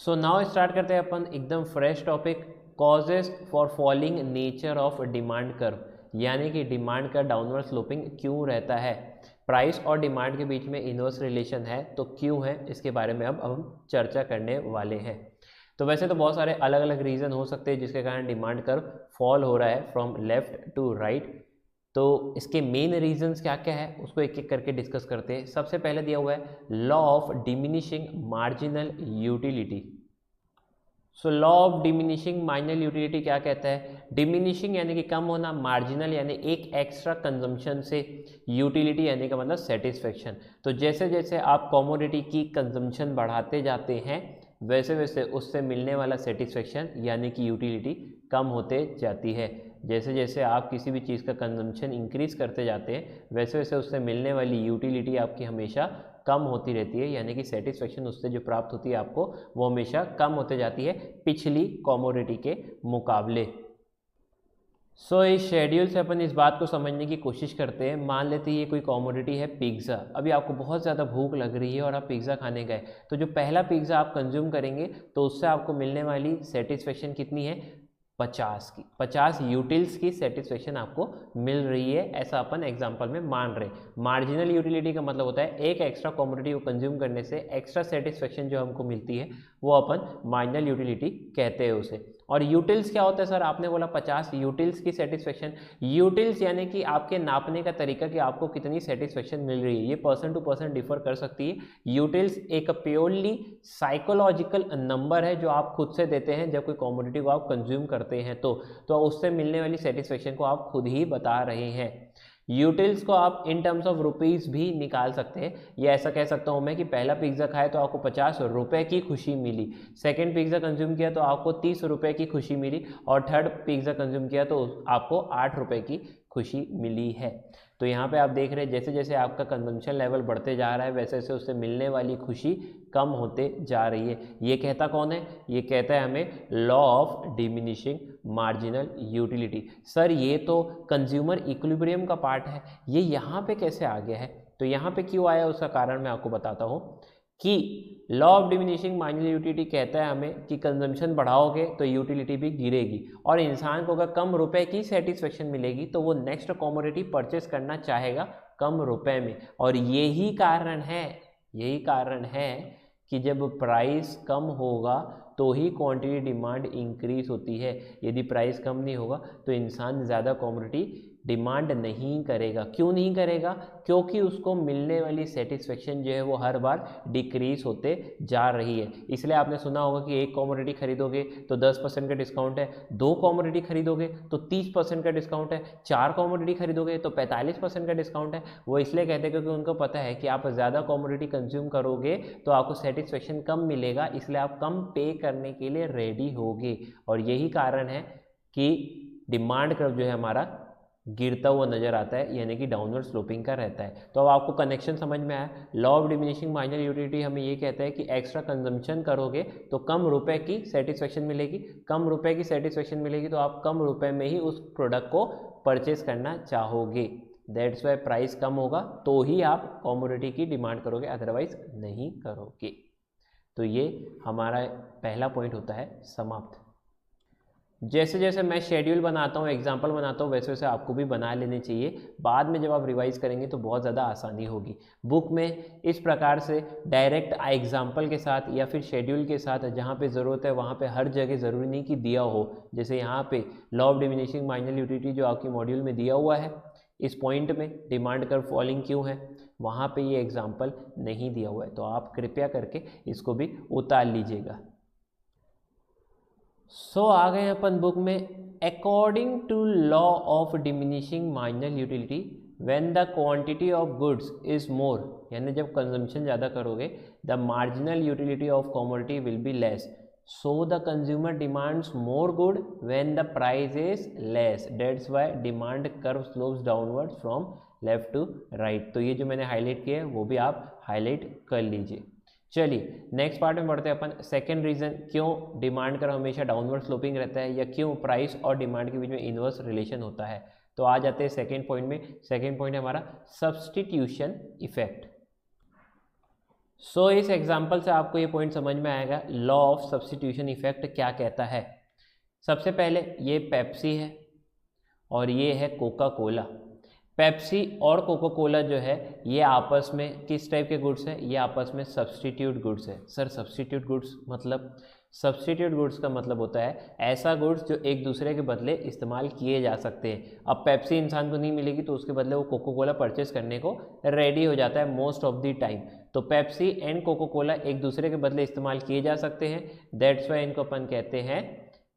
So now start करते हैं अपन एकदम fresh topic, causes for falling nature of demand curve, यानी कि डिमांड का डाउनवर्ड स्लोपिंग क्यों रहता है। प्राइस और डिमांड के बीच में इनवर्स रिलेशन है तो क्यों है, इसके बारे में अब हम चर्चा करने वाले हैं। तो वैसे तो बहुत सारे अलग अलग रीज़न हो सकते हैं जिसके कारण डिमांड कर्व फॉल हो रहा है फ्रॉम लेफ्ट टू राइट। तो इसके मेन रीजंस क्या क्या है उसको एक एक करके डिस्कस करते हैं। सबसे पहले दिया हुआ है law of diminishing marginal utility. So law of diminishing marginal utility क्या कहता है, डिमिनिशिंग यानी कि कम होना, मार्जिनल यानी एक एक्स्ट्रा कंजम्पशन से, यूटिलिटी यानी का मतलब सेटिस्फेक्शन। तो जैसे जैसे आप कमोडिटी की कंजम्पशन बढ़ाते जाते हैं वैसे वैसे उससे मिलने वाला सेटिस्फेक्शन यानी कि यूटिलिटी कम होते जाती है। जैसे जैसे आप किसी भी चीज़ का कंजम्पशन इंक्रीज करते जाते हैं वैसे वैसे उससे मिलने वाली यूटिलिटी आपकी हमेशा कम होती रहती है, यानी कि सेटिस्फेक्शन उससे जो प्राप्त होती है आपको वो हमेशा कम होते जाती है पिछली कमोडिटी के मुकाबले। सो इस शेड्यूल से अपन इस बात को समझने की कोशिश करते हैं। मान लेते हैं ये कोई कमोडिटी है पिज़्ज़ा, अभी आपको बहुत ज़्यादा भूख लग रही है और आप पिज़्ज़ा खाने गए, तो जो पहला पिज़्ज़ा आप कंज्यूम करेंगे तो उससे आपको मिलने वाली सेटिस्फेक्शन कितनी है, 50 की, 50 यूटिल्स की सेटिस्फेक्शन आपको मिल रही है, ऐसा अपन एग्जांपल में मान रहे हैं। मार्जिनल यूटिलिटी का मतलब होता है एक एक्स्ट्रा कमोडिटी को कंज्यूम करने से एक्स्ट्रा सेटिस्फेक्शन जो हमको मिलती है वो अपन मार्जिनल यूटिलिटी कहते हैं उसे। और यूटिल्स क्या होता है सर, आपने बोला 50 यूटिल्स की सेटिस्फेक्शन। यूटिल्स यानी कि आपके नापने का तरीका कि आपको कितनी सेटिस्फेक्शन मिल रही है, ये पर्सन टू पर्सन डिफर कर सकती है। यूटिल्स एक प्योरली साइकोलॉजिकल नंबर है जो आप खुद से देते हैं जब कोई कमोडिटी को आप कंज्यूम करते हैं तो उससे मिलने वाली सेटिस्फेक्शन को आप खुद ही बता रहे हैं। यूटिल्स को आप इन टर्म्स ऑफ रुपीज़ भी निकाल सकते हैं, ये ऐसा कह सकता हूँ मैं कि पहला पिज़्ज़ा खाए तो आपको 50 रुपये की खुशी मिली, सेकंड पिज़्ज़ा कंज्यूम किया तो आपको 30 रुपये की खुशी मिली, और थर्ड पिज़्ज़ा कंज्यूम किया तो आपको 8 रुपये की खुशी मिली है। तो यहाँ पे आप देख रहे हैं जैसे जैसे आपका कंजम्पशन लेवल बढ़ते जा रहा है वैसे वैसे उससे मिलने वाली खुशी कम होते जा रही है। ये कहता कौन है, ये कहता है हमें law of diminishing marginal utility. Sir ये तो कंज्यूमर इक्विलिब्रियम का पार्ट है, ये यहाँ पे कैसे आ गया है, तो यहाँ पे क्यों आया उसका कारण मैं आपको बताता हूँ कि law of diminishing marginal utility कहता है हमें कि कंजम्पशन बढ़ाओगे तो यूटिलिटी भी गिरेगी, और इंसान को अगर कम रुपए की सेटिस्फेक्शन मिलेगी तो वो नेक्स्ट कमोडिटी परचेस करना चाहेगा कम रुपए में। और यही कारण है कि जब प्राइस कम होगा तो ही क्वांटिटी डिमांड इंक्रीज होती है। यदि प्राइस कम नहीं होगा तो इंसान ज़्यादा कमोडिटी डिमांड नहीं करेगा। क्यों नहीं करेगा, क्योंकि उसको मिलने वाली सेटिस्फेक्शन जो है वो हर बार डिक्रीज होते जा रही है। इसलिए आपने सुना होगा कि एक कमोडिटी खरीदोगे तो 10% का डिस्काउंट है, 2 कमोडिटी खरीदोगे तो 30% का डिस्काउंट है, 4 कमोडिटी खरीदोगे तो 45% का डिस्काउंट है। वो इसलिए कहते हैं क्योंकि उनको पता है कि आप ज़्यादा कमोडिटी कंज्यूम करोगे तो आपको सेटिस्फेक्शन कम मिलेगा, इसलिए आप कम पे करने के लिए रेडी होगे। और यही कारण है कि डिमांड कर्व जो है हमारा गिरता हुआ नजर आता है, यानी कि डाउनवर्ड स्लोपिंग का रहता है। तो अब आपको कनेक्शन समझ में आया। Law of diminishing marginal utility हमें ये कहता है कि एक्स्ट्रा कंजम्पशन करोगे तो कम रुपए की सेटिस्फेक्शन मिलेगी, कम रुपए की सेटिस्फेक्शन मिलेगी तो आप कम रुपए में ही उस प्रोडक्ट को परचेज करना चाहोगे। दैट्स वाई प्राइस कम होगा तो ही आप कमोडिटी की डिमांड करोगे, अदरवाइज नहीं करोगे। तो ये हमारा पहला पॉइंट होता है समाप्त। जैसे जैसे मैं शेड्यूल बनाता हूँ, एग्जाम्पल बनाता हूँ, वैसे वैसे आपको भी बना लेने चाहिए। बाद में जब आप रिवाइज करेंगे तो बहुत ज़्यादा आसानी होगी। बुक में इस प्रकार से डायरेक्ट एग्जाम्पल के साथ या फिर शेड्यूल के साथ जहाँ पे ज़रूरत है वहाँ पे हर जगह ज़रूरी नहीं कि दिया हो, जैसे यहाँ पे law of diminishing marginal utility जो आपकी मॉड्यूल में दिया हुआ है, इस पॉइंट में डिमांड कर्व फॉलिंग क्यों है, वहाँ पे ये एग्जाम्पल नहीं दिया हुआ है, तो आप कृपया करके इसको भी उतार लीजिएगा। सो आ गए अपन बुक में। According to law of diminishing marginal utility when the quantity of goods is more, यानी जब कंजम्पशन ज़्यादा करोगे the marginal utility of commodity will be less, so the consumer demands more good when the price is less, that's why demand curve slopes downward from left to right. तो ये जो मैंने highlight किया है वो भी आप हाईलाइट कर लीजिए। चलिए नेक्स्ट पार्ट में बढ़ते हैं अपन। सेकंड रीजन क्यों डिमांड कर्व हमेशा डाउनवर्ड स्लोपिंग रहता है या क्यों प्राइस और डिमांड के बीच में इन्वर्स रिलेशन होता है। तो आ जाते हैं सेकंड पॉइंट में। सेकंड पॉइंट है हमारा सब्स्टिट्यूशन इफेक्ट। सो इस एग्जाम्पल से आपको ये पॉइंट समझ में आएगा लॉ ऑफ सब्स्टिट्यूशन इफेक्ट क्या कहता है। सबसे पहले ये पेप्सी है और ये है कोका कोला। पेप्सी और कोका कोला जो है ये आपस में किस टाइप के गुड्स हैं, ये आपस में सब्स्टिट्यूट गुड्स है। सर सब्स्टिट्यूट गुड्स मतलब, सब्स्टिट्यूट गुड्स का मतलब होता है ऐसा गुड्स जो एक दूसरे के बदले इस्तेमाल किए जा सकते हैं। अब पेप्सी इंसान को नहीं मिलेगी तो उसके बदले वो कोका कोला परचेस करने को रेडी हो जाता है मोस्ट ऑफ द टाइम। तो पेप्सी एंड कोका कोला एक दूसरे के बदले इस्तेमाल किए जा सकते हैं, दैट्स वाई इनको अपन कहते हैं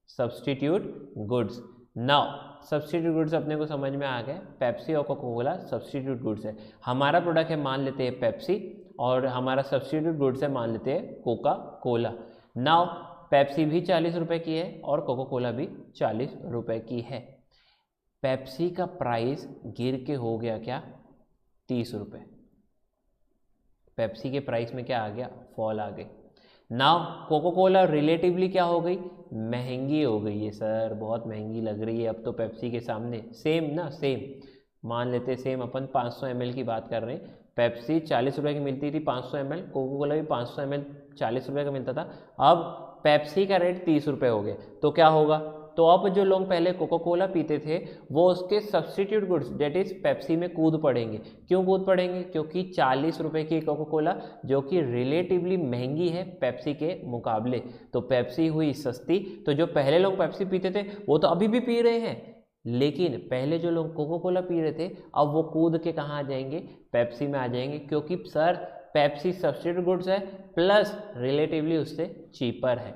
substitute goods. Now substitute goods अपने को समझ में आ गए, पेप्सी और कोका कोला सब्स्टिट्यूट गुड्स है। हमारा प्रोडक्ट है मान लेते हैं पेप्सी और हमारा सब्स्टिट्यूट गुड्स है मान लेते हैं कोका कोला। नाउ पेप्सी भी 40 रुपये की है और कोका कोला भी 40 रुपये की है। पेप्सी का प्राइस गिर के हो गया क्या 30 रुपये। पेप्सी के प्राइस में क्या आ गया, फॉल आ गई। नाउ कोका कोला रिलेटिवली क्या हो गई, महंगी हो गई है। सर बहुत महंगी लग रही है अब तो पेप्सी के सामने। सेम ना, सेम मान लेते सेम, अपन 500 ml की बात कर रहे हैं। पेप्सी 40 रुपये की मिलती थी 500 ml, कोका कोला भी 500 ml 40 रुपये का मिलता था। अब पेप्सी का रेट 30 रुपये हो गया तो क्या होगा, तो अब जो लोग पहले कोका कोला पीते थे वो उसके substitute goods that is Pepsi में कूद पड़ेंगे। क्यों कूद पड़ेंगे, क्योंकि 40 रुपये की कोका कोला जो कि रिलेटिवली महंगी है पेप्सी के मुकाबले, तो पेप्सी हुई सस्ती। तो जो पहले लोग पेप्सी पीते थे वो तो अभी भी पी रहे हैं, लेकिन पहले जो लोग कोका कोला पी रहे थे अब वो कूद के कहाँ आ जाएंगे, पेप्सी में आ जाएंगे, क्योंकि सर पेप्सी सब्स्टिट्यूट गुड्स है प्लस रिलेटिवली उससे चीपर है।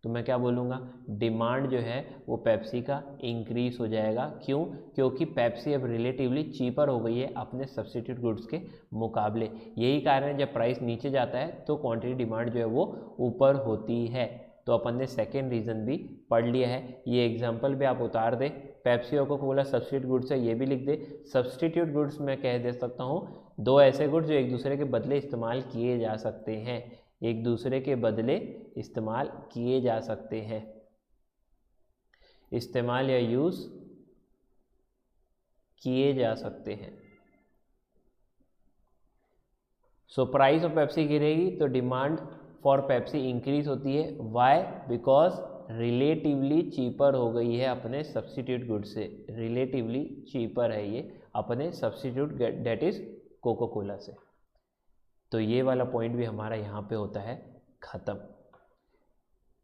तो मैं क्या बोलूँगा, डिमांड जो है वो पेप्सी का इंक्रीज हो जाएगा। क्यों, क्योंकि पेप्सी अब रिलेटिवली चीपर हो गई है अपने सब्स्टिट्यूट गुड्स के मुकाबले। यही कारण है जब प्राइस नीचे जाता है तो क्वांटिटी डिमांड जो है वो ऊपर होती है। तो अपन ने सेकेंड रीज़न भी पढ़ लिया है। ये एग्जाम्पल भी आप उतार दे, पेप्सी और कोका कोला सब्स्टिट्यूट गुड्स है, ये भी लिख दे। सब्स्टिट्यूट गुड्स मैं कह दे सकता हूँ दो ऐसे गुड्स जो एक दूसरे के बदले इस्तेमाल किए जा सकते हैं, एक दूसरे के बदले इस्तेमाल किए जा सकते हैं, इस्तेमाल या यूज किए जा सकते हैं। सो प्राइस ऑफ पेप्सी गिरेगी तो डिमांड फॉर पेप्सी इंक्रीज होती है। वाई, बिकॉज रिलेटिवली चीपर हो गई है अपने सब्स्टिट्यूट गुड से, रिलेटिवली चीपर है ये अपने substitute that is Coca Cola से। तो ये वाला पॉइंट भी हमारा यहाँ पे होता है ख़त्म।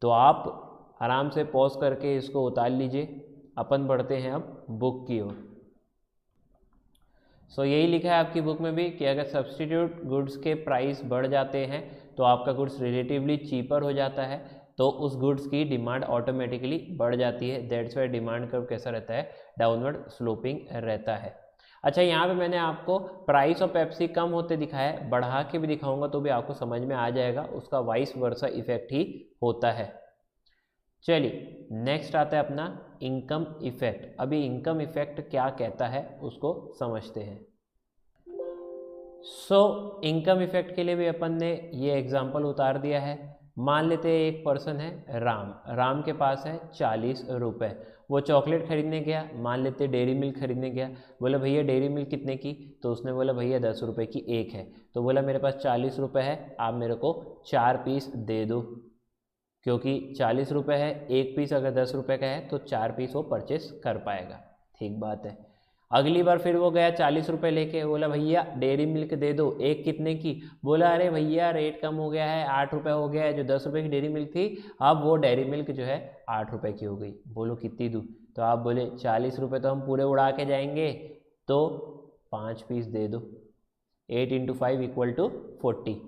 तो आप आराम से पॉज करके इसको उतार लीजिए। अपन बढ़ते हैं अब बुक की ओर। सो यही लिखा है आपकी बुक में भी कि अगर सब्स्टिट्यूट गुड्स के प्राइस बढ़ जाते हैं तो आपका गुड्स रिलेटिवली चीपर हो जाता है, तो उस गुड्स की डिमांड ऑटोमेटिकली बढ़ जाती है। दैट्स वाई डिमांड कर्व कैसा रहता है, डाउनवर्ड स्लोपिंग रहता है। अच्छा, यहाँ पे मैंने आपको प्राइस ऑफ पेप्सी कम होते दिखाया है, बढ़ा के भी दिखाऊंगा तो भी आपको समझ में आ जाएगा, उसका वाइस वर्सा इफेक्ट ही होता है। चलिए नेक्स्ट आता है अपना इनकम इफेक्ट। अभी इनकम इफेक्ट क्या कहता है उसको समझते हैं। सो इनकम इफेक्ट के लिए भी अपन ने ये एग्जाम्पल उतार दिया है। मान लेते हैं एक पर्सन है राम, राम के पास है 40 रुपये, वो चॉकलेट खरीदने गया, मान लेते डेयरी मिल्क खरीदने गया। बोला भैया डेयरी मिल्क कितने की, तो उसने बोला भैया 10 रुपये की एक है। तो बोला मेरे पास 40 रुपये है, आप मेरे को 4 पीस दे दो, क्योंकि 40 रुपये है, एक पीस अगर 10 रुपये का है तो 4 पीस वो परचेस कर पाएगा। ठीक बात है। अगली बार फिर वो गया 40 रुपये लेके, बोला भैया डेयरी मिल्क दे दो, एक कितने की, बोला अरे भैया रेट कम हो गया है, 8 रुपये हो गया है, जो 10 रुपये की डेयरी मिल्क थी अब वो डेयरी मिल्क जो है 8 रुपये की हो गई। बोलो कितनी दूँ, तो आप बोले 40 रुपये तो हम पूरे उड़ा के जाएंगे, तो 5 पीस दे दो। 8 × 5 = 40।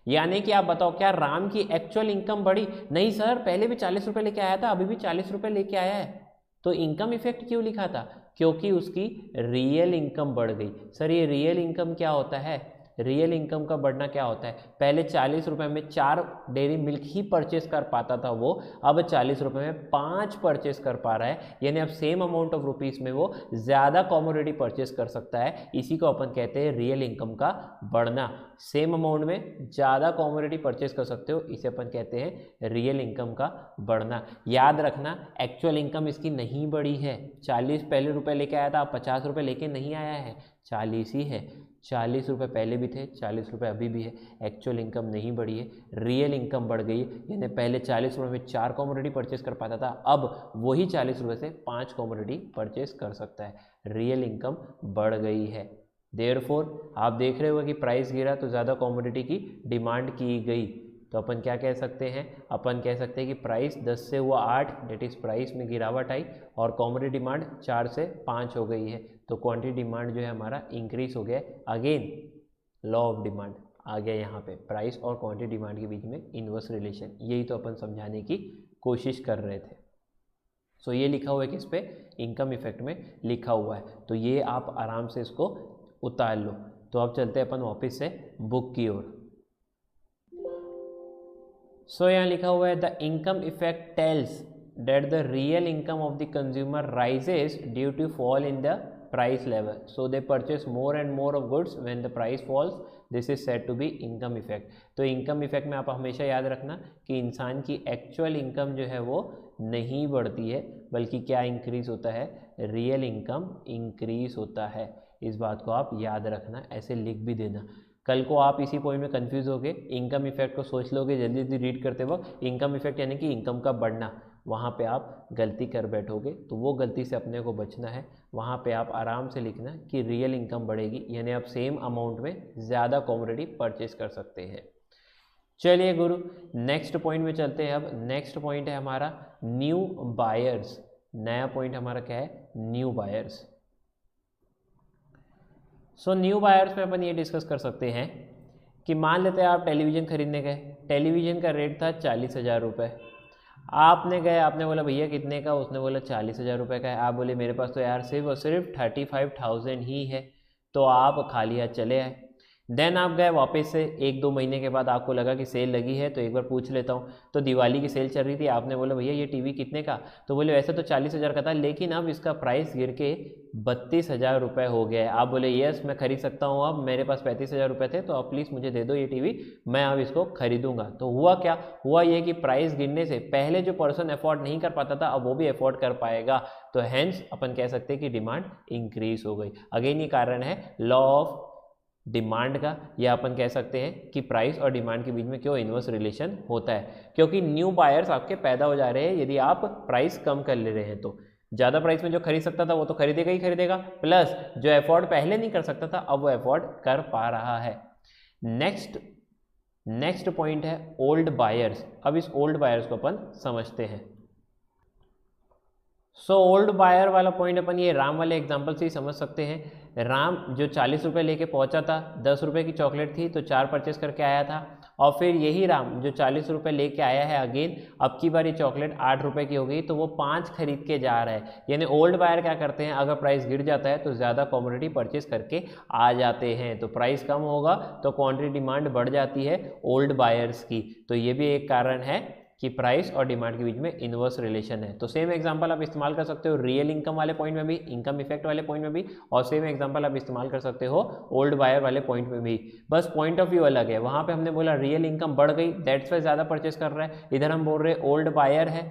यानी कि आप बताओ क्या राम की एक्चुअल इनकम बढ़ी? नहीं सर, पहले भी 40 रुपये लेके आया था, अभी भी 40 रुपये लेके आया है। तो इनकम इफेक्ट क्यों लिखा था? क्योंकि उसकी रियल इनकम बढ़ गई। सर ये रियल इनकम क्या होता है? रियल इनकम का बढ़ना क्या होता है? पहले 40 रुपये में 4 डेयरी मिल्क ही परचेस कर पाता था वो, अब 40 रुपये में 5 परचेस कर पा रहा है। यानी अब सेम अमाउंट ऑफ रुपीज़ में वो ज़्यादा कॉमोडिटी परचेस कर सकता है। इसी को अपन कहते हैं रियल इनकम का बढ़ना। सेम अमाउंट में ज़्यादा कॉमोडिटी परचेस कर सकते हो, इसे अपन कहते हैं रियल इनकम का बढ़ना। याद रखना एक्चुअल इनकम इसकी नहीं बढ़ी है। 40 पहले रुपये लेके आया था, अब 50 रुपये लेके नहीं आया है। 40 ही है। 40 रुपये पहले भी थे, 40 रुपये अभी भी है। एक्चुअल इनकम नहीं बढ़ी है, रियल इनकम बढ़ गई है। यानी पहले 40 रुपये में 4 कमोडिटी परचेस कर पाता था, अब वही 40 रुपये से 5 कमोडिटी परचेस कर सकता है। रियल इनकम बढ़ गई है। देयरफॉर आप देख रहे हो कि प्राइस गिरा तो ज़्यादा कमोडिटी की डिमांड की गई। तो अपन क्या कह सकते हैं, अपन कह सकते हैं कि प्राइस 10 से हुआ 8, डेट इज़ प्राइस में गिरावट आई और कमोडिटी डिमांड 4 से 5 हो गई है। तो क्वांटिटी डिमांड जो है हमारा इंक्रीज हो गया है। अगेन लॉ ऑफ डिमांड आ गया यहाँ पे, प्राइस और क्वांटिटी डिमांड के बीच में इनवर्स रिलेशन। यही तो अपन समझाने की कोशिश कर रहे थे। सो ये लिखा हुआ है किस पे, इनकम इफेक्ट में लिखा हुआ है। तो ये आप आराम से इसको उतार लो। तो अब चलते हैं अपन वापस से बुक की ओर। सो यहाँ लिखा हुआ है the income effect tells that the real income of the consumer rises due to fall in the price level, so they purchase more and more of goods when the price falls, this is said to be income effect. तो income effect में आप हमेशा याद रखना कि इंसान की actual income जो है वो नहीं बढ़ती है, बल्कि क्या इंक्रीज होता है, रियल इनकम इंक्रीज होता है। इस बात को आप याद रखना, ऐसे लिख भी देना। कल को आप इसी पॉइंट में कंफ्यूज होगे, इनकम इफेक्ट को सोच लोगे जल्दी जल्दी रीड करते वक्त, इनकम इफेक्ट यानी कि इनकम का बढ़ना, वहाँ पे आप गलती कर बैठोगे। तो वो गलती से अपने को बचना है। वहाँ पे आप आराम से लिखना कि रियल इनकम बढ़ेगी, यानी आप सेम अमाउंट में ज़्यादा कमोडिटी परचेज कर सकते हैं। चलिए गुरु, नेक्स्ट पॉइंट में चलते हैं। अब नेक्स्ट पॉइंट है हमारा न्यू बायर्स। नया पॉइंट हमारा क्या है, new buyers. So new buyers में अपन ये डिस्कस कर सकते हैं कि मान लेते हैं आप टेलीविज़न खरीदने गए, टेलीविज़न का रेट था 40,000 रुपये। आपने गए, आपने बोला भैया कितने का, उसने बोला 40,000 रुपये का है। आप बोले मेरे पास तो यार सिर्फ और सिर्फ 35,000 ही है। तो आप खाली हाथ चले आए। देन आप गए वापस से 1-2 महीने के बाद, आपको लगा कि सेल लगी है तो एक बार पूछ लेता हूँ। तो दिवाली की सेल चल रही थी, आपने बोला भैया ये टीवी कितने का, तो बोले वैसे तो 40,000 का था, लेकिन अब इसका प्राइस गिर के 32,000 रुपये हो गया है। आप बोले यस मैं खरीद सकता हूँ, अब मेरे पास 35,000 रुपये थे, तो आप प्लीज़ मुझे दे दो ये टीवी, मैं अब इसको खरीदूंगा। तो हुआ क्या, हुआ ये कि प्राइस गिरने से पहले जो पर्सन अफोर्ड नहीं कर पाता था, अब वो भी अफोर्ड कर पाएगा। तो हैंस अपन कह सकते हैं कि डिमांड इंक्रीज हो गई। अगेन ये कारण है लॉ ऑफ डिमांड का, या अपन कह सकते हैं कि प्राइस और डिमांड के बीच में क्यों इनवर्स रिलेशन होता है, क्योंकि न्यू बायर्स आपके पैदा हो जा रहे हैं। यदि आप प्राइस कम कर ले रहे हैं तो ज़्यादा प्राइस में जो खरीद सकता था वो तो खरीदेगा ही खरीदेगा, प्लस जो अफोर्ड पहले नहीं कर सकता था अब वो अफोर्ड कर पा रहा है। नेक्स्ट पॉइंट है ओल्ड बायर्स। अब इस ओल्ड बायर्स को अपन समझते हैं। सो ओल्ड बायर वाला पॉइंट अपन ये राम वाले एग्जांपल से ही समझ सकते हैं। राम जो 40 रुपये लेके पहुंचा था, 10 रुपये की चॉकलेट थी तो 4 परचेस करके आया था, और फिर यही राम जो 40 रुपये लेके आया है अगेन, अब की बार ये चॉकलेट 8 रुपये की हो गई तो वो 5 खरीद के जा रहा है। यानी ओल्ड बायर क्या करते हैं, अगर प्राइस गिर जाता है तो ज़्यादा कमोडिटी परचेस करके आ जाते हैं। तो प्राइस कम होगा तो क्वांटिटी डिमांड बढ़ जाती है ओल्ड बायर्स की। तो ये भी एक कारण है कि प्राइस और डिमांड के बीच में इनवर्स रिलेशन है। तो सेम एग्जांपल आप इस्तेमाल कर सकते हो रियल इनकम वाले पॉइंट में भी, इनकम इफेक्ट वाले पॉइंट में भी, और सेम एग्जांपल आप इस्तेमाल कर सकते हो ओल्ड बायर वाले पॉइंट में भी। बस पॉइंट ऑफ व्यू अलग है। वहाँ पे हमने बोला रियल इनकम बढ़ गई, दैट्स वाई ज़्यादा परचेस कर रहा है। इधर हम बोल रहे हैं ओल्ड बायर है,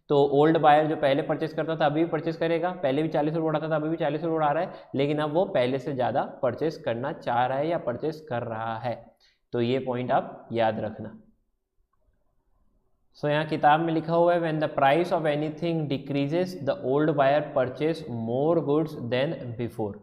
तो ओल्ड बायर जो पहले परचेस करता था अभी भी परचेस करेगा, पहले भी 40 रुपये उड़ाता था अभी भी 40 रुपये उड़ा रहा है, लेकिन अब वो पहले से ज़्यादा परचेस करना चाह रहा है या परचेस कर रहा है। तो ये पॉइंट आप याद रखना। सो यहाँ किताब में लिखा हुआ है when the price of anything decreases the old buyer purchase more goods than before,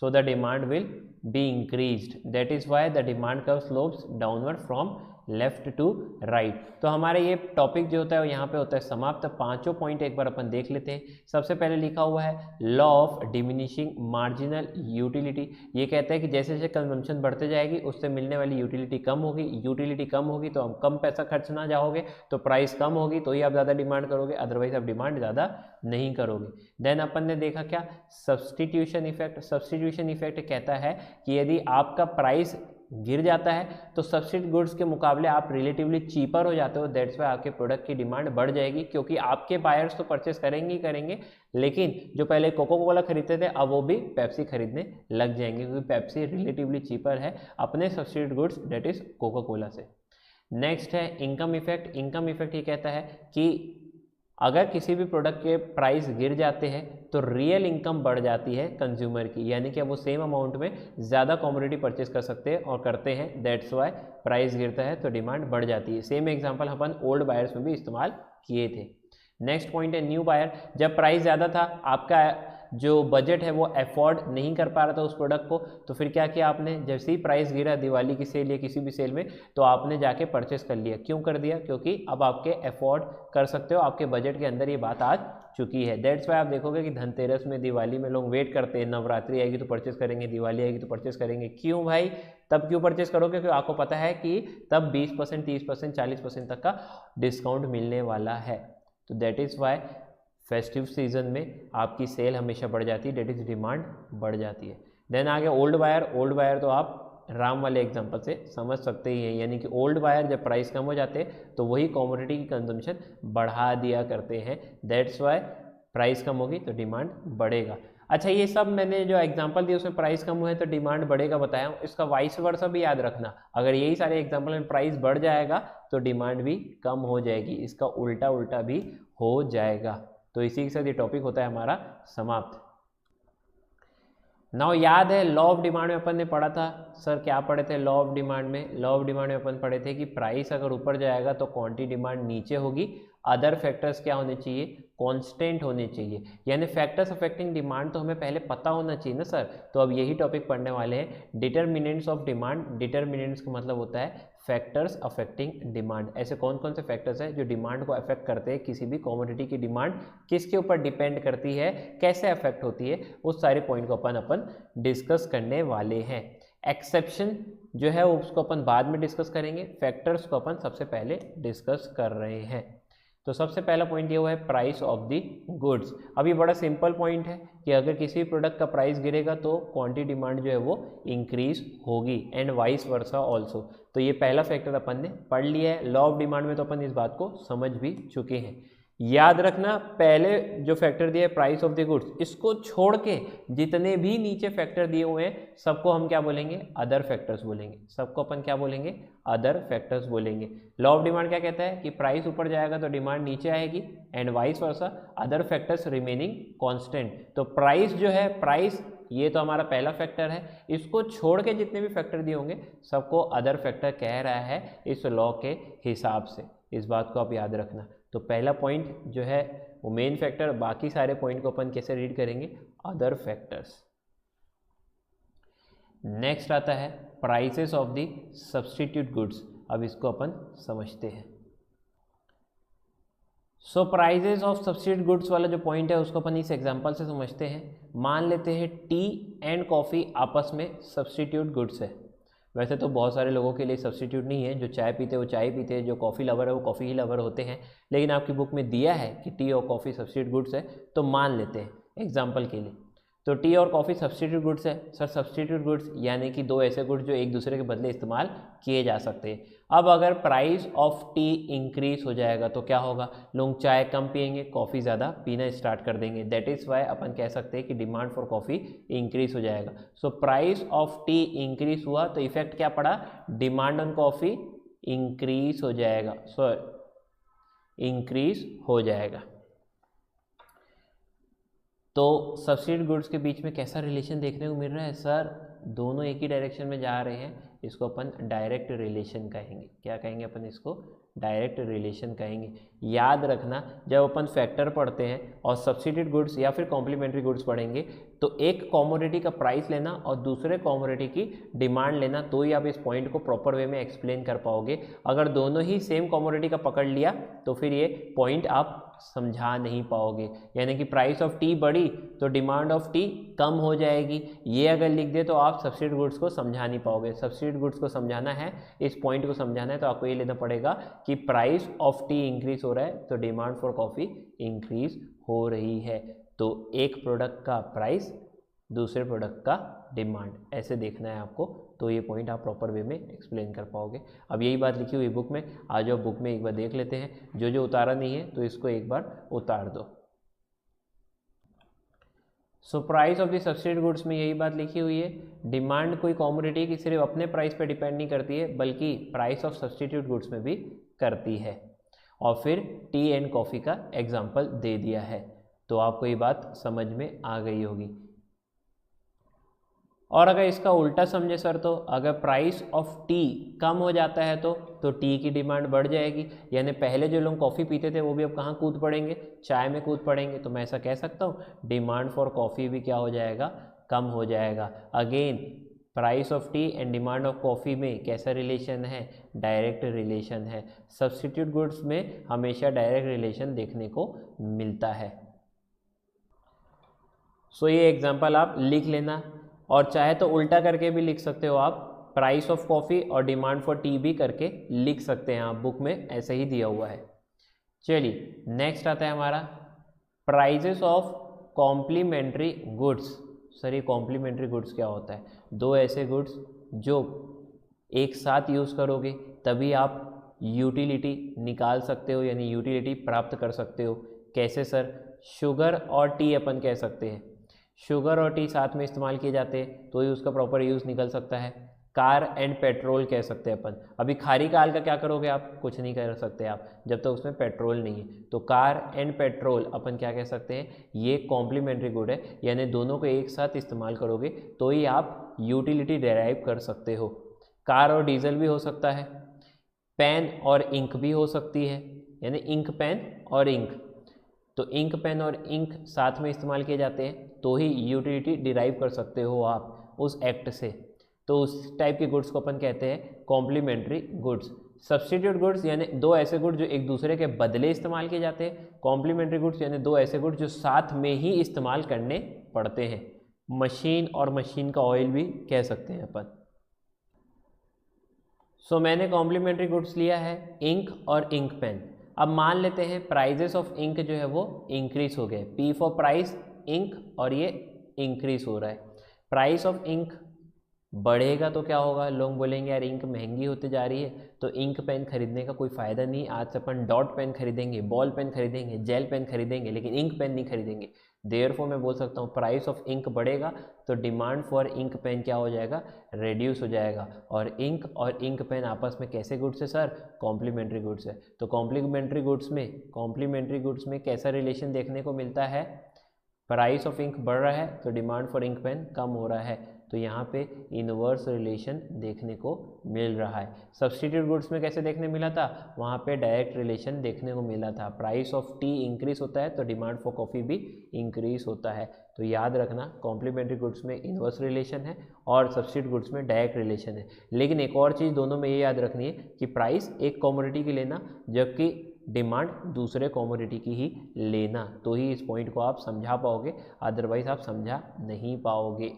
so the demand will be increased, that is why the demand curve slopes downward from left to right. तो हमारे ये topic जो होता है वो यहाँ पे होता है समाप्त। पांचों पॉइंट एक बार अपन देख लेते हैं। सबसे पहले लिखा हुआ है law of diminishing marginal utility. ये कहता है कि जैसे जैसे कंजम्पशन बढ़ते जाएगी उससे मिलने वाली यूटिलिटी कम होगी, यूटिलिटी कम होगी तो हम कम पैसा खर्चना चाहोगे, तो प्राइस कम होगी तो ही आप ज़्यादा डिमांड करोगे, अदरवाइज आप डिमांड ज़्यादा नहीं करोगे। देन अपन ने देखा क्या, सब्सटीट्यूशन इफेक्ट। सब्सटीट्यूशन इफेक्ट कहता है कि यदि आपका प्राइस गिर जाता है तो सब्सिडी गुड्स के मुकाबले आप रिलेटिवली चीपर हो जाते हो, दैट्स वाई आपके प्रोडक्ट की डिमांड बढ़ जाएगी, क्योंकि आपके बायर्स तो परचेस करेंगे ही करेंगे, लेकिन जो पहले कोको कोला खरीदते थे अब वो भी पेप्सी खरीदने लग जाएंगे, क्योंकि पेप्सी रिलेटिवली चीपर है अपने subsidy goods that is Coca Cola से। नेक्स्ट है इनकम इफेक्ट। इनकम इफेक्ट ये कहता है कि अगर किसी भी प्रोडक्ट के प्राइस गिर जाते हैं तो रियल इनकम बढ़ जाती है कंज्यूमर की, यानी कि अब वो सेम अमाउंट में ज़्यादा कमोडिटी परचेज कर सकते हैं और करते हैं, दैट्स वाई प्राइस गिरता है तो डिमांड बढ़ जाती है। सेम एग्जांपल अपन ओल्ड बायर्स में भी इस्तेमाल किए थे। नेक्स्ट पॉइंट है न्यू बायर। जब प्राइस ज़्यादा था, आपका जो बजट है वो अफोर्ड नहीं कर पा रहा था उस प्रोडक्ट को, तो फिर क्या किया आपने, जैसे ही प्राइस गिरा दिवाली की सेल या किसी भी सेल में, तो आपने जाके परचेस कर लिया। क्यों कर दिया? क्योंकि अब आपके अफोर्ड कर सकते हो, आपके बजट के अंदर ये बात आ चुकी है। दैट्स वाई आप देखोगे कि धनतेरस में, दिवाली में लोग वेट करते हैं, नवरात्रि आएगी तो परचेस करेंगे, दिवाली आएगी तो परचेस करेंगे। क्यों भाई? तब क्यों परचेस करोगे? क्योंकि आपको पता है कि तब 20%, 30%, 40% तक का डिस्काउंट मिलने वाला है। तो that is why festive season में आपकी सेल हमेशा बढ़ जाती है, डेट इज डिमांड बढ़ जाती है। देन आगे ओल्ड बायर। ओल्ड बायर तो आप राम वाले एग्जांपल से समझ सकते ही हैं, यानी कि ओल्ड बायर जब प्राइस कम हो जाते हैं तो वही कमोडिटी की कंजम्पशन बढ़ा दिया करते हैं, दैट्स वाई प्राइस कम होगी तो डिमांड बढ़ेगा। अच्छा, ये सब मैंने जो एग्जांपल दिए उसमें प्राइस कम हुआ है तो डिमांड बढ़ेगा बताया हूँ, इसका वाइस वर्सा भी याद रखना। अगर यही सारे एग्जांपल में प्राइस बढ़ जाएगा तो डिमांड भी कम हो जाएगी, इसका उल्टा उल्टा भी हो जाएगा। तो इसी के साथ ये टॉपिक होता है हमारा समाप्त। नाउ याद है लॉ ऑफ डिमांड में अपन ने पढ़ा था, सर क्या पढ़े थे लॉ ऑफ डिमांड में? लॉ ऑफ डिमांड में अपन पढ़े थे कि प्राइस अगर ऊपर जाएगा तो क्वांटिटी डिमांड नीचे होगी, अदर फैक्टर्स क्या होने चाहिए? कांस्टेंट होने चाहिए। यानी फैक्टर्स अफेक्टिंग डिमांड तो हमें पहले पता होना चाहिए ना सर। तो अब यही टॉपिक पढ़ने वाले हैं, डिटर्मिनेंट्स ऑफ डिमांड। डिटर्मिनेंट्स का मतलब होता है फैक्टर्स अफेक्टिंग डिमांड। ऐसे कौन कौन से फैक्टर्स हैं जो डिमांड को अफेक्ट करते हैं? किसी भी कमोडिटी की डिमांड किसके ऊपर डिपेंड करती है, कैसे अफेक्ट होती है, उस सारे पॉइंट को अपन डिस्कस करने वाले हैं। एक्सेप्शन जो है उसको अपन बाद में डिस्कस करेंगे, फैक्टर्स को अपन सबसे पहले डिस्कस कर रहे हैं। तो सबसे पहला पॉइंट ये हुआ है प्राइस ऑफ द गुड्स। अब ये बड़ा सिंपल पॉइंट है कि अगर किसी प्रोडक्ट का प्राइस गिरेगा तो क्वांटिटी डिमांड जो है वो इंक्रीज होगी, एंड वाइस वर्सा ऑल्सो। तो ये पहला फैक्टर अपन ने पढ़ लिया है। लॉ ऑफ डिमांड में तो अपन इस बात को समझ भी चुके हैं। याद रखना, पहले जो फैक्टर दिया है प्राइस ऑफ द गुड्स, इसको छोड़ के जितने भी नीचे फैक्टर दिए हुए हैं सबको हम क्या बोलेंगे? अदर फैक्टर्स बोलेंगे। सबको अपन क्या बोलेंगे? अदर फैक्टर्स बोलेंगे। लॉ ऑफ डिमांड क्या कहता है कि प्राइस ऊपर जाएगा तो डिमांड नीचे आएगी, and vice versa, other factors remaining constant. तो प्राइस जो है, प्राइस ये तो हमारा पहला फैक्टर है, इसको छोड़ के जितने भी फैक्टर दिए होंगे सबको अदर फैक्टर कह रहा है इस लॉ के हिसाब से। इस बात को आप याद रखना। तो पहला पॉइंट जो है वो मेन फैक्टर, बाकी सारे पॉइंट को अपन कैसे रीड करेंगे? Other factors. नेक्स्ट आता है prices of the substitute goods. अब इसको अपन समझते हैं। सो प्राइजेस ऑफ सब्स्टिट्यूट गुड्स वाला जो पॉइंट है उसको अपन इस एग्जांपल से समझते हैं। मान लेते हैं टी एंड कॉफ़ी आपस में सब्स्टिट्यूट गुड्स है। वैसे तो बहुत सारे लोगों के लिए सब्स्टिट्यूट नहीं है, जो चाय पीते हैं वो चाय पीते हैं, जो कॉफ़ी लवर है वो कॉफ़ी ही लवर होते हैं, लेकिन आपकी बुक में दिया है कि टी और कॉफ़ी सब्स्टिट्यूट गुड्स है, तो मान लेते हैं एग्जाम्पल के लिए। तो टी और कॉफ़ी सब्स्टिट्यूट गुड्स है। सर सब्स्टिट्यूट गुड्स यानी कि दो ऐसे गुड्स जो एक दूसरे के बदले इस्तेमाल किए जा सकते हैं। अब अगर प्राइस ऑफ टी इंक्रीज हो जाएगा तो क्या होगा? लोग चाय कम पियेंगे, कॉफ़ी ज़्यादा पीना स्टार्ट कर देंगे। दैट इज़ वाई अपन कह सकते हैं कि डिमांड फॉर कॉफ़ी इंक्रीज हो जाएगा। So price of T increase हुआ तो इफेक्ट क्या पड़ा? डिमांड ऑन कॉफ़ी इंक्रीज हो जाएगा, सो इंक्रीज हो जाएगा। तो सब्स्टिट्यूट गुड्स के बीच में कैसा रिलेशन देखने को मिल रहा है? सर दोनों एक ही डायरेक्शन में जा रहे हैं, इसको अपन डायरेक्ट रिलेशन कहेंगे। क्या कहेंगे अपन इसको? डायरेक्ट रिलेशन कहेंगे। याद रखना, जब अपन फैक्टर पढ़ते हैं और सब्स्टिट्यूट गुड्स या फिर कॉम्प्लीमेंट्री गुड्स पढ़ेंगे तो एक कॉमोडिटी का प्राइस लेना और दूसरे कॉमोडिटी की डिमांड लेना, तो ही आप इस पॉइंट को प्रॉपर वे में एक्सप्लेन कर पाओगे। अगर दोनों ही सेम कॉमोडिटी का पकड़ लिया तो फिर ये पॉइंट आप समझा नहीं पाओगे। यानी कि प्राइस ऑफ टी बढ़ी तो डिमांड ऑफ टी कम हो जाएगी, ये अगर लिख दे तो आप सब्स्टिट्यूट गुड्स को समझा नहीं पाओगे। सब्स्टिट्यूट गुड्स को समझाना है, इस पॉइंट को समझाना है, तो आपको ये लेना पड़ेगा कि प्राइस ऑफ टी इंक्रीज हो रहा है तो डिमांड फॉर कॉफ़ी इंक्रीज हो रही है। तो एक प्रोडक्ट का प्राइस, दूसरे प्रोडक्ट का डिमांड, ऐसे देखना है आपको, तो ये पॉइंट आप प्रॉपर वे में एक्सप्लेन कर पाओगे। अब यही बात लिखी हुई बुक में, आ जाओ बुक में एक बार देख लेते हैं। जो जो उतारा नहीं है तो इसको एक बार उतार दो। So price of the substitute goods में यही बात लिखी हुई है, डिमांड कोई कॉमोडिटी की सिर्फ अपने प्राइस पे डिपेंड नहीं करती है, बल्कि प्राइस ऑफ सब्स्टिट्यूट गुड्स में भी करती है। और फिर टी एंड कॉफ़ी का एग्जाम्पल दे दिया है। तो आपको ये बात समझ में आ गई होगी। और अगर इसका उल्टा समझे सर, तो अगर प्राइस ऑफ टी कम हो जाता है तो टी की डिमांड बढ़ जाएगी, यानी पहले जो लोग कॉफ़ी पीते थे वो भी अब कहाँ कूद पड़ेंगे, चाय में कूद पड़ेंगे। तो मैं ऐसा कह सकता हूँ डिमांड फॉर कॉफ़ी भी क्या हो जाएगा, कम हो जाएगा। Again price of T and demand of coffee में कैसा रिलेशन है, डायरेक्ट रिलेशन है। सब्स्टिट्यूट गुड्स में हमेशा डायरेक्ट रिलेशन देखने को मिलता है। सो ये एग्जाम्पल आप लिख लेना, और चाहे तो उल्टा करके भी लिख सकते हो आप, प्राइस ऑफ कॉफ़ी और डिमांड फॉर टी भी करके लिख सकते हैं आप, बुक में ऐसे ही दिया हुआ है। चलिए नेक्स्ट आता है हमारा prices of complementary goods. Sir ये कॉम्प्लीमेंट्री गुड्स क्या होता है? दो ऐसे गुड्स जो एक साथ यूज़ करोगे तभी आप यूटिलिटी निकाल सकते हो, यानी यूटिलिटी प्राप्त कर सकते हो। कैसे सर? शुगर और टी अपन कह सकते हैं, शुगर और टी साथ में इस्तेमाल किए जाते हैं तो ही उसका प्रॉपर यूज़ निकल सकता है। कार एंड पेट्रोल कह सकते हैं अपन। अभी खारी काल का क्या करोगे आप? कुछ नहीं कर सकते आप जब तक उसमें पेट्रोल नहीं है। तो कार एंड पेट्रोल अपन क्या कह सकते हैं, ये कॉम्प्लीमेंट्री गुड है, यानी दोनों को एक साथ इस्तेमाल करोगे तो ही आप यूटिलिटी डेराइव कर सकते हो। कार और डीजल भी हो सकता है, पेन और इंक भी हो सकती है, यानी इंक पेन और इंक। तो इंक पेन और इंक साथ में इस्तेमाल किए जाते हैं तो ही यूटिलिटी डिराइव कर सकते हो आप उस एक्ट से। तो उस टाइप के गुड्स को अपन कहते हैं कॉम्प्लीमेंट्री गुड्स। सब्स्टिट्यूट गुड्स यानी दो ऐसे गुड्स जो एक दूसरे के बदले इस्तेमाल किए जाते हैं। कॉम्प्लीमेंट्री गुड्स यानी दो ऐसे गुड्स जो साथ में ही इस्तेमाल करने पड़ते हैं। मशीन और मशीन का ऑयल भी कह सकते हैं अपन। सो मैंने कॉम्प्लीमेंट्री गुड्स लिया है इंक और इंक पेन। अब मान लेते हैं प्राइजेस ऑफ इंक जो है वो इंक्रीज हो गए, पी फॉर प्राइस इंक, और ये इंक्रीज हो रहा है। प्राइस ऑफ इंक बढ़ेगा तो क्या होगा, लोग बोलेंगे यार इंक महंगी होती जा रही है तो इंक पेन खरीदने का कोई फ़ायदा नहीं, आज से अपन डॉट पेन खरीदेंगे, बॉल पेन खरीदेंगे, जेल पेन खरीदेंगे, लेकिन इंक पेन नहीं खरीदेंगे। देयरफॉर मैं बोल सकता हूँ प्राइस ऑफ इंक बढ़ेगा तो डिमांड फॉर इंक पेन क्या हो जाएगा, रेड्यूस हो जाएगा। और इंक पेन आपस में कैसे गुड्स है सर, कॉम्प्लीमेंट्री गुड्स है। तो कॉम्प्लीमेंट्री गुड्स में कैसा रिलेशन देखने को मिलता है, प्राइस ऑफ इंक बढ़ रहा है तो डिमांड फॉर इंक पेन कम हो रहा है, तो यहाँ पे इनवर्स रिलेशन देखने को मिल रहा है। सब्स्टिट्यूट गुड्स में कैसे देखने मिला था, वहाँ पे डायरेक्ट रिलेशन देखने को मिला था। प्राइस ऑफ टी इंक्रीज होता है तो डिमांड फॉर कॉफ़ी भी इंक्रीज होता है। तो याद रखना कॉम्प्लीमेंट्री गुड्स में इनवर्स रिलेशन है और सब्स्टिट्यूट गुड्स में डायरेक्ट रिलेशन है। लेकिन एक और चीज़ दोनों में ये याद रखनी है कि प्राइस एक कमोडिटी की लेना जबकि डिमांड दूसरे कमोडिटी की ही लेना, तो ही इस पॉइंट को आप समझा पाओगे, अदरवाइज आप समझा नहीं पाओगे।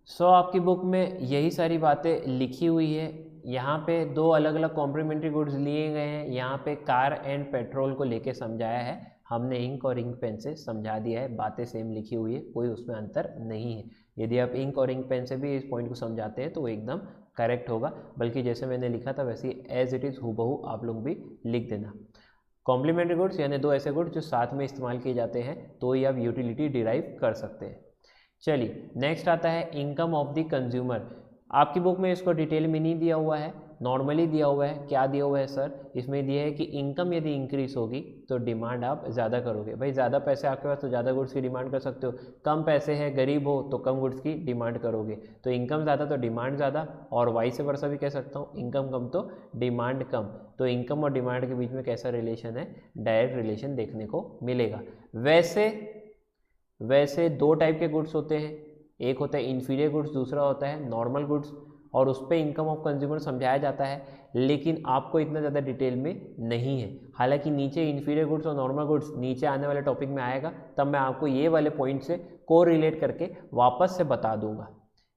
सो आपकी बुक में यही सारी बातें लिखी हुई है। यहाँ पे दो अलग अलग कॉम्प्लीमेंट्री गुड्स लिए गए हैं। यहाँ पे कार एंड पेट्रोल को लेके समझाया है हमने, इंक और इंक पेन से समझा दिया है, बातें सेम लिखी हुई है, कोई उसमें अंतर नहीं है। यदि आप इंक और इंक पेन से भी इस पॉइंट को समझाते हैं तो वो एकदम करेक्ट होगा, बल्कि जैसे मैंने लिखा था वैसे एज इट इज़ हूबहू आप लोग भी लिख देना। कॉम्प्लीमेंट्री गुड्स यानी दो ऐसे गुड्स जो साथ में इस्तेमाल किए जाते हैं तो ही आप यूटिलिटी डिराइव कर सकते हैं। चलिए नेक्स्ट आता है इनकम ऑफ द कंज्यूमर। आपकी बुक में इसको डिटेल में नहीं दिया हुआ है, नॉर्मली दिया हुआ है। क्या दिया हुआ है सर, इसमें दिया है कि इनकम यदि इंक्रीज होगी तो डिमांड आप ज़्यादा करोगे। भाई ज़्यादा पैसे आपके पास तो ज़्यादा गुड्स की डिमांड कर सकते हो, कम पैसे है, गरीब हो तो कम गुड्स की डिमांड करोगे। तो इनकम ज़्यादा तो डिमांड ज़्यादा, और वाइस वर्सा भी कह सकता हूँ, इनकम कम तो डिमांड कम। तो इनकम और डिमांड के बीच में कैसा रिलेशन है, डायरेक्ट रिलेशन देखने को मिलेगा। वैसे दो टाइप के गुड्स होते हैं, एक होता है इन्फीरियर गुड्स, दूसरा होता है नॉर्मल गुड्स, और उस पर इनकम ऑफ कंज्यूमर समझाया जाता है, लेकिन आपको इतना ज़्यादा डिटेल में नहीं है। हालांकि नीचे इन्फीरियर गुड्स और नॉर्मल गुड्स नीचे आने वाले टॉपिक में आएगा, तब मैं आपको ये वाले पॉइंट से को रिलेट करके वापस से बता दूंगा।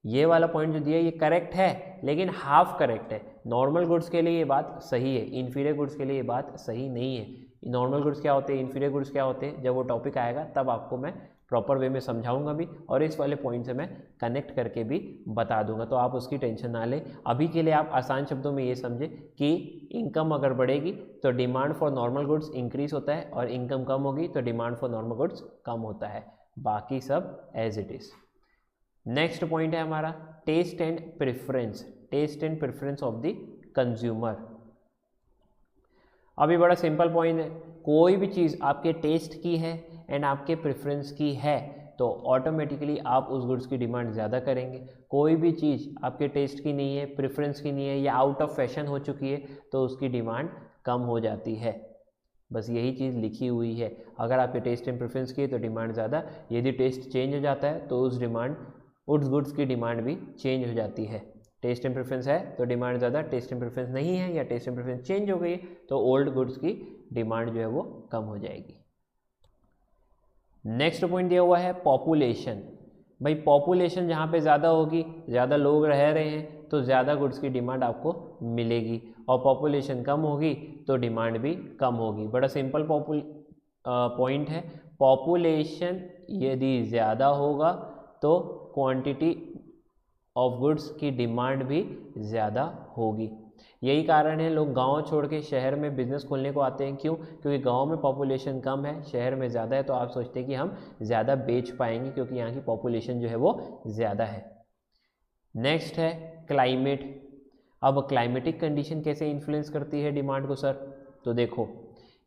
ये वाला पॉइंट जो दिया ये करेक्ट है, लेकिन हाफ करेक्ट है। नॉर्मल गुड्स के लिए ये बात सही है, इन्फीरियर गुड्स के लिए ये बात सही नहीं है। नॉर्मल गुड्स क्या होते हैं, इन्फीरियर गुड्स क्या होते हैं, जब वो टॉपिक आएगा तब आपको मैं प्रॉपर वे में समझाऊंगा भी, और इस वाले पॉइंट से मैं कनेक्ट करके भी बता दूंगा, तो आप उसकी टेंशन ना लें। अभी के लिए आप आसान शब्दों में ये समझें कि इनकम अगर बढ़ेगी तो demand for normal goods increase होता है, और इनकम कम होगी तो डिमांड फॉर नॉर्मल गुड्स कम होता है। बाकी सब as it is. Next point है हमारा test and preference of the consumer. अभी बड़ा सिंपल पॉइंट है, कोई भी चीज़ आपके टेस्ट की है एंड आपके प्रेफरेंस की है तो ऑटोमेटिकली आप उस गुड्स की डिमांड ज़्यादा करेंगे। कोई भी चीज़ आपके टेस्ट की नहीं है, प्रेफरेंस की नहीं है या आउट ऑफ फैशन हो चुकी है तो उसकी डिमांड कम हो जाती है। बस यही चीज़ लिखी हुई है। अगर आपके टेस्ट एंड प्रेफरेंस की है तो डिमांड ज़्यादा, यदि टेस्ट चेंज हो जाता है तो उस गुड्स की डिमांड भी चेंज हो जाती है। टेस्ट एंड प्रेफरेंस है तो डिमांड ज़्यादा, टेस्ट एंड प्रेफरेंस नहीं है या टेस्ट एंड प्रेफरेंस चेंज हो गई तो ओल्ड गुड्स की डिमांड जो है वो कम हो जाएगी। नेक्स्ट पॉइंट दिया हुआ है पॉपुलेशन। भाई पॉपुलेशन जहाँ पे ज़्यादा होगी, ज़्यादा लोग रह रहे हैं तो ज़्यादा गुड्स की डिमांड आपको मिलेगी, और पॉपुलेशन कम होगी तो डिमांड भी कम होगी। बड़ा सिंपल पॉइंट है। पॉपुलेशन यदि ज़्यादा होगा तो क्वांटिटी ऑफ गुड्स की डिमांड भी ज़्यादा होगी। यही कारण है लोग गांव छोड़ के शहर में बिजनेस खोलने को आते हैं। क्यों? क्योंकि गांव में पॉपुलेशन कम है, शहर में ज़्यादा है, तो आप सोचते हैं कि हम ज़्यादा बेच पाएंगे क्योंकि यहाँ की पॉपुलेशन जो है वो ज़्यादा है। नेक्स्ट है क्लाइमेट। अब क्लाइमेटिक कंडीशन कैसे इन्फ्लुएंस करती है डिमांड को सर? तो देखो,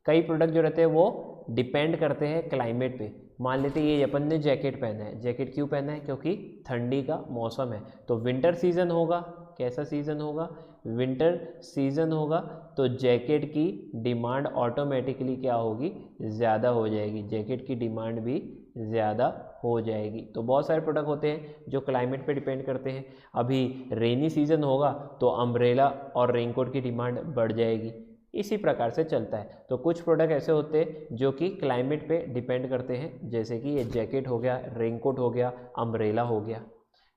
कई प्रोडक्ट जो रहते हैं वो डिपेंड करते हैं क्लाइमेट पे। मान लेते हैं ये अपन ने जैकेट पहना है। जैकेट क्यों पहना है? क्योंकि ठंडी का मौसम है। तो विंटर सीजन होगा, कैसा सीज़न होगा? विंटर सीजन होगा, तो जैकेट की डिमांड ऑटोमेटिकली क्या होगी? ज़्यादा हो जाएगी। जैकेट की डिमांड भी ज़्यादा हो जाएगी। तो बहुत सारे प्रोडक्ट होते हैं जो क्लाइमेट पे डिपेंड करते हैं। अभी रेनी सीजन होगा तो अम्ब्रेला और रेनकोट की डिमांड बढ़ जाएगी। इसी प्रकार से चलता है। तो कुछ प्रोडक्ट ऐसे होते हैं जो कि क्लाइमेट पे डिपेंड करते हैं, जैसे कि ये जैकेट हो गया, रेनकोट हो गया, अम्ब्रेला हो गया।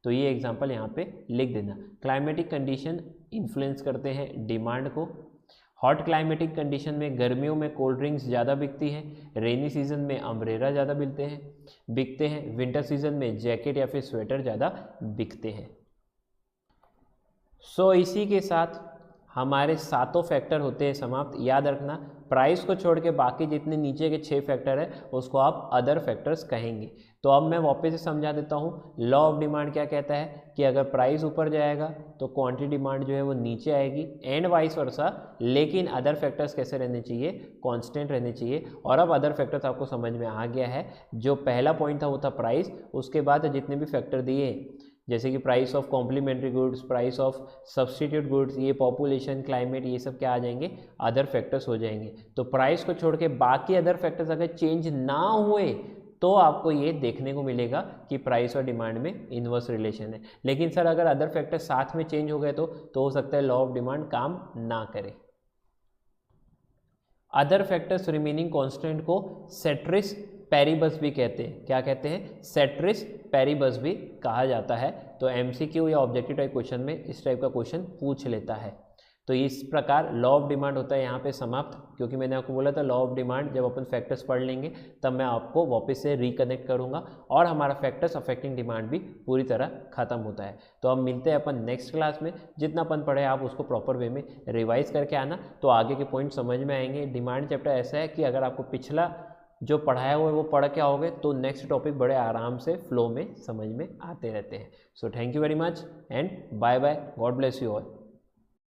तो ये एग्जांपल यहाँ पे लिख देना। क्लाइमेटिक कंडीशन इन्फ्लुएंस करते हैं डिमांड को। हॉट क्लाइमेटिक कंडीशन में गर्मियों में कोल्ड ड्रिंक्स ज़्यादा बिकती है, रेनी सीजन में अम्ब्रेला ज़्यादा बिकते हैं, विंटर सीजन में जैकेट या फिर स्वेटर ज़्यादा बिकते हैं। सो इसी के साथ हमारे 7 फैक्टर होते हैं समाप्त। याद रखना, प्राइस को छोड़ के बाकी जितने नीचे के 6 फैक्टर है उसको आप अदर फैक्टर्स कहेंगे। तो अब मैं वापस से समझा देता हूँ। लॉ ऑफ डिमांड क्या कहता है कि अगर प्राइस ऊपर जाएगा तो क्वांटिटी डिमांड जो है वो नीचे आएगी, एंड वाइस वर्सा। लेकिन अदर फैक्टर्स कैसे रहने चाहिए? कांस्टेंट रहने चाहिए। और अब अदर फैक्टर्स आपको समझ में आ गया है। जो पहला पॉइंट था वो था प्राइस, उसके बाद जितने भी फैक्टर दिए जैसे कि price of complementary goods, price of substitute goods, ये पॉपुलेशन, क्लाइमेट, ये सब क्या आ जाएंगे? अदर फैक्टर्स हो जाएंगे। तो प्राइस को छोड़ के बाकी अदर फैक्टर्स अगर चेंज ना हुए तो आपको ये देखने को मिलेगा कि प्राइस और डिमांड में इनवर्स रिलेशन है। लेकिन सर अगर अदर फैक्टर साथ में चेंज हो गए तो हो सकता है लॉ ऑफ डिमांड काम ना करे। अदर फैक्टर्स रिमेनिंग कांस्टेंट को सेट्रिस पैरिबस भी कहते हैं। क्या कहते हैं? सेट्रिस पैरिबस भी कहा जाता है। तो एमसीक्यू या ऑब्जेक्टिव टाइप क्वेश्चन में इस टाइप का क्वेश्चन पूछ लेता है। तो इस प्रकार लॉ ऑफ डिमांड होता है यहाँ पे समाप्त, क्योंकि मैंने आपको बोला था लॉ ऑफ डिमांड जब अपन फैक्टर्स पढ़ लेंगे तब मैं आपको वापस से रिकनेक्ट करूँगा और हमारा फैक्टर्स अफेक्टिंग डिमांड भी पूरी तरह खत्म होता है। तो अब मिलते हैं अपन नेक्स्ट क्लास में। जितना अपन पढ़े आप उसको प्रॉपर वे में रिवाइज करके आना, तो आगे के पॉइंट समझ में आएंगे। डिमांड चैप्टर ऐसा है कि अगर आपको पिछला जो पढ़ाया हुआ है वो पढ़ के आओगे तो नेक्स्ट टॉपिक बड़े आराम से फ्लो में समझ में आते रहते हैं। So thank you very much and bye bye, God bless you all.